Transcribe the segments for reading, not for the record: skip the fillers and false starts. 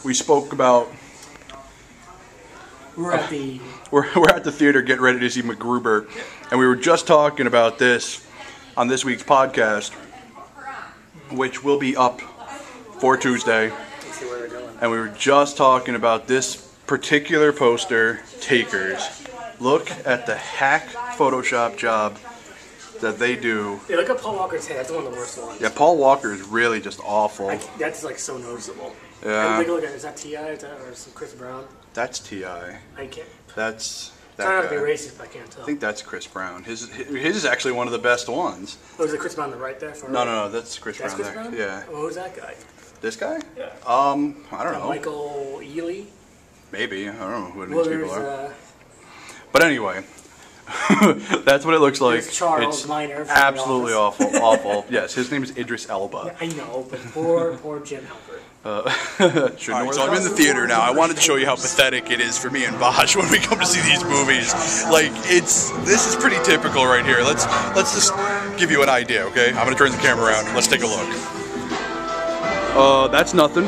we spoke about. We're at the theater getting ready to see MacGruber, and we were just talking about this on this week's podcast, which will be up for Tuesday. And we were just talking about this particular poster, Takers. Look at the hack Photoshop job that they do. Yeah, look at Paul Walker's head. That's one of the worst ones. Yeah, Paul Walker is really just awful. That's like so noticeable. Yeah. Take a look at it. Is that T.I. or some Chris Brown? That's T.I. I can't. That's that trying guy. not to be racist, but I can't tell. I think that's Chris Brown. His is actually one of the best ones. Oh, is it Chris Brown on the right there? No, that's Chris Brown. That's Chris there. Brown? Yeah. Oh, who's that guy? This guy? Yeah. I don't know. Michael Ealy? Maybe. I don't know who these people are. Uh, But anyway, that's what it looks like. There's Charles it's Minor. absolutely awful. Yes, his name is Idris Elba. I know, but poor Jim Halpert. Alright, so I'm in the theater now. I wanted to show you how pathetic it is for me and Bosch when we come to see these movies. Like, this is pretty typical right here. Let's just give you an idea, okay? I'm gonna turn the camera around. Let's take a look. That's nothing.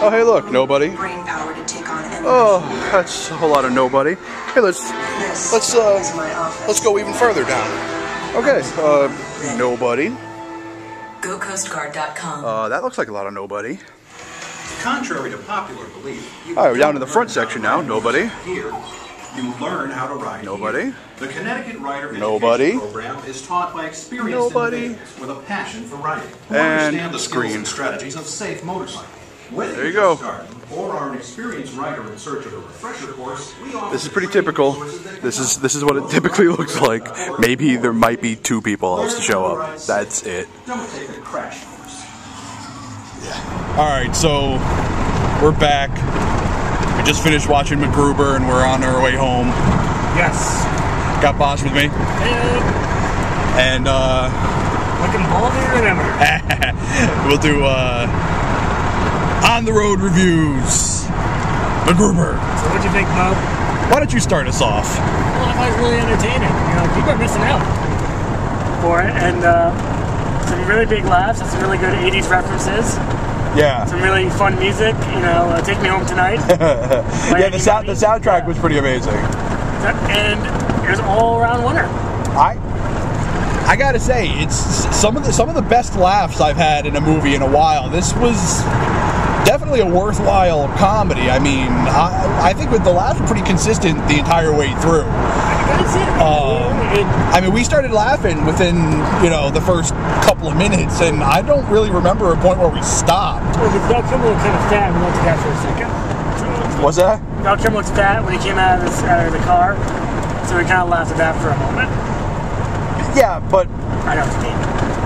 Oh, hey, look, nobody. Oh, that's a whole lot of nobody. Hey, let's go even further down. Okay, nobody. GoCoastGuard.com. That looks like a lot of nobody. Contrary to popular belief, All right, we're down in the front section now. Nobody. Here, you learn how to ride. Nobody. Here. The Connecticut Rider Nobody. Education Program is taught by experienced Nobody. individuals with a passion for riding, who And understand the skills screen. and strategies of safe motorcycling. Whether There you you're go. starting or are an experienced rider in search of a refresher course, we offer This is pretty typical. This is what it typically looks like. Maybe there might be two people else to show up. That's it. Don't take a crash course. All right, so we're back. We just finished watching MacGruber, and we're on our way home. Yes. Got Bosch with me, and Looking baldier than ever. we'll do on the road reviews. MacGruber. So what'd you think, Mo? Why don't you start us off? Well, I thought it was really entertaining. You know, people are missing out for it, and some really big laughs, and some really good 80s references. Yeah. Some really fun music. You know, Take Me Home Tonight. Yeah, the soundtrack was pretty amazing. And it was an all-around winner. I gotta say, it's some of the best laughs I've had in a movie in a while. This was definitely a worthwhile comedy. I mean, I think with the laughs were pretty consistent the entire way through. That's it. I mean, we started laughing within, the first couple of minutes, and I don't really remember a point where we stopped. Well, Val Kilmer looked kind of fat when we looked at that for a second. What's that? Val Kilmer looked fat when he came out of the car, so we kind of laughed at that for a moment. Yeah, but I know what you mean.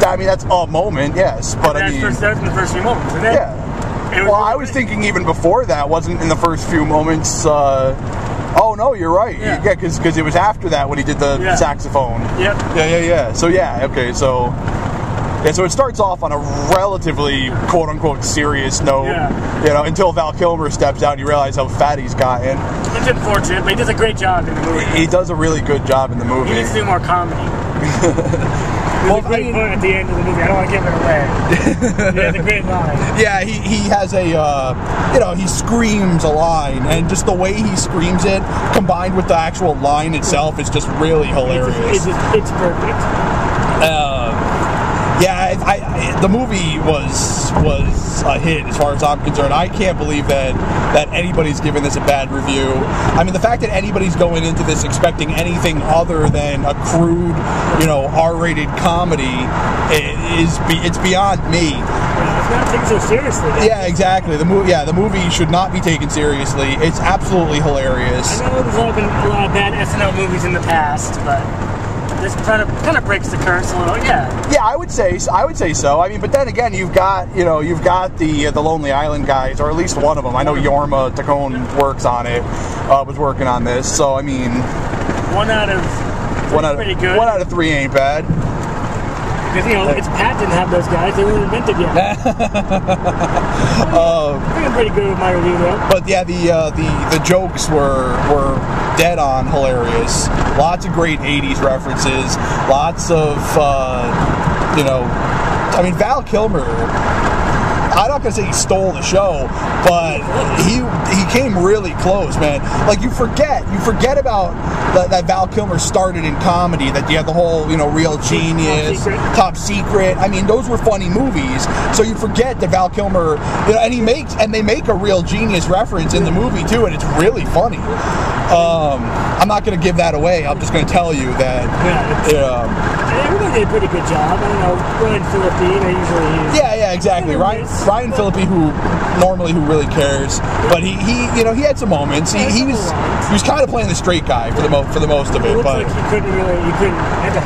I mean, that's a moment, yes. But I mean, that was in the first few moments, and then yeah. Well, I was thinking even before that, wasn't in the first few moments. Oh no, you're right. Yeah, because it was after that when he did the saxophone. Yep. Yeah. So okay, so it starts off on a relatively quote unquote serious note. Yeah. Until Val Kilmer steps out, and you realize how fat he's gotten. It's unfortunate, but he does a great job in the movie. He does a really good job in the movie. He needs to do more comedy. There's a great point at the end of the movie. I don't want to give it away. He has a great line. Yeah, he has a, he screams a line, and just the way he screams it, combined with the actual line itself, is just really hilarious. It's perfect. The movie was a hit as far as I'm concerned. I can't believe that anybody's giving this a bad review. I mean, the fact that anybody's going into this expecting anything other than a crude, R-rated comedy it's beyond me. It's not taken so seriously. Yeah, exactly. The movie should not be taken seriously. It's absolutely hilarious. I know there's been a lot of bad SNL movies in the past, but this kind of breaks the curse a little, yeah. Yeah, I would say so. I mean, but then again, you've got the Lonely Island guys, or at least one of them. I know Jorma Taccone works on it, was working on this. So I mean, one out of pretty good. 1 out of 3 ain't bad. Because it's Pat didn't have those guys; they weren't invented yet. I think I'm pretty good with my review though. But yeah, the jokes were dead on hilarious. Lots of great 80s references. Lots of, I mean, Val Kilmer. I'm not gonna say he stole the show, but he came really close, man. Like you forget about that Val Kilmer started in comedy. That you have the whole, you know, Real Genius, Top Secret. I mean, those were funny movies. So you forget that Val Kilmer, you know, and they make a Real Genius reference in the movie too, and it's really funny. I'm not going to give that away. I'm just going to tell you that. Everybody did a pretty good job. I don't know, Ryan Phillippe, usually. Yeah, exactly. Ryan Phillippe, who really cares, but he had some moments. He was kind of playing the straight guy for the most of it. It looks but like he had to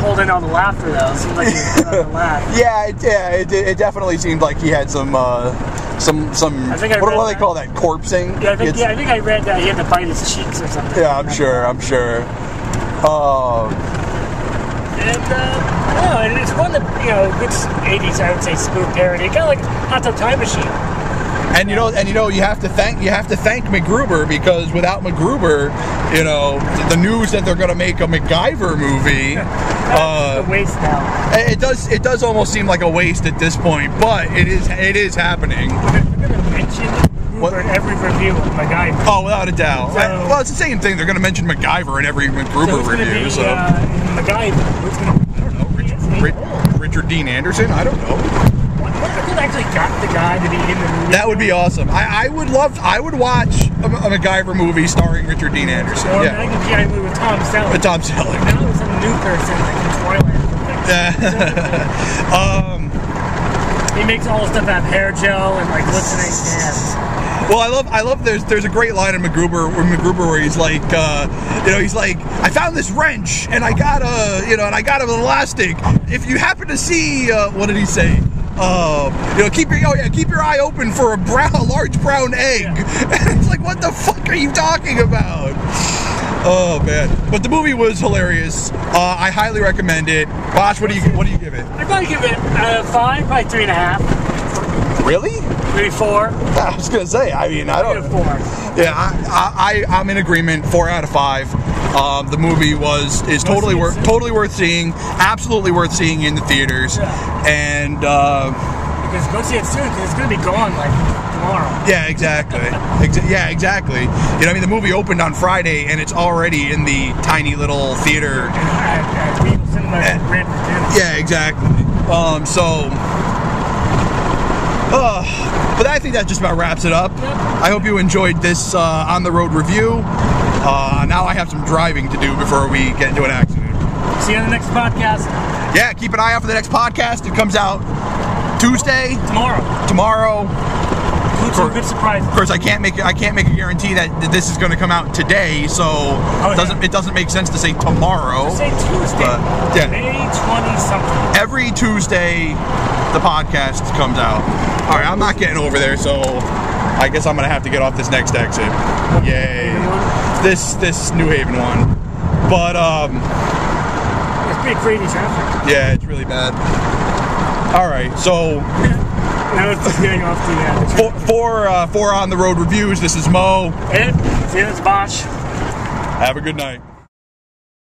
hold in on the laughter though. It seemed like he was on the laugh. it definitely seemed like he had some. What do they call that? Corpsing? Yeah, I think I read that he had to bite his cheeks or something. Yeah, I'm sure. And it's one that, you know, good 80s, I would say, spoof parody, kind of like Hot Tub Time Machine. And you know, you have to thank MacGruber, because without MacGruber, you know, the news that they're going to make a MacGyver movie. That's a waste now. It does almost seem like a waste at this point, but it is happening. They're going to mention MacGruber in every review of MacGyver. Oh, without a doubt. Well, it's the same thing. They're going to mention MacGyver in every MacGruber review. So MacGyver. Who's going to? I don't know. Richard Dean Anderson. I don't know. What if they actually got the guy to be in the movie? That would be awesome. I would watch a MacGyver movie starring Richard Dean Anderson. Or a MacGyver movie with Tom Selleck. With Tom Selleck. Now it's some new person like in Twilight. He makes all the stuff out of hair gel and like looks nice hands. Well, I love. There's a great line in MacGruber where he's like, I found this wrench and I got an elastic. If you happen to see, what did he say? Keep your eye open for a large brown egg. Yeah. And it's like, what the fuck are you talking about? Oh man! But the movie was hilarious. I highly recommend it. Bosh, what do you give it? I'd probably give it 5, probably 3.5. Really? Maybe 4. I was gonna say. I mean, I don't. 4. Yeah, I'm in agreement. 4 out of 5. The movie is totally worth seeing. Absolutely worth seeing in the theaters. Yeah. And because go see it soon, because it's gonna be gone like tomorrow. Yeah, exactly. Exactly. You know, I mean, the movie opened on Friday, and it's already in the tiny little theater. At Regal Cinema in Brantford. Yeah, exactly. But I think that just about wraps it up. Yep. I hope you enjoyed this on the road review. Now I have some driving to do before we get into an accident. See you on the next podcast. Yeah, keep an eye out for the next podcast. It comes out Tuesday. Tomorrow. Some good surprises. Of course, I can't make a guarantee that this is going to come out today, so it doesn't make sense to say tomorrow. Just say Tuesday. Yeah. May 20-something. Every Tuesday, the podcast comes out. All right, I'm not getting over there, so I guess I'm going to have to get off this next exit. Yay! This New Haven one, but it's pretty crazy traffic. Yeah, it's really bad. All right, so. Now it's just getting off the four on the road reviews. This is Mo. And this is Bosh. Have a good night.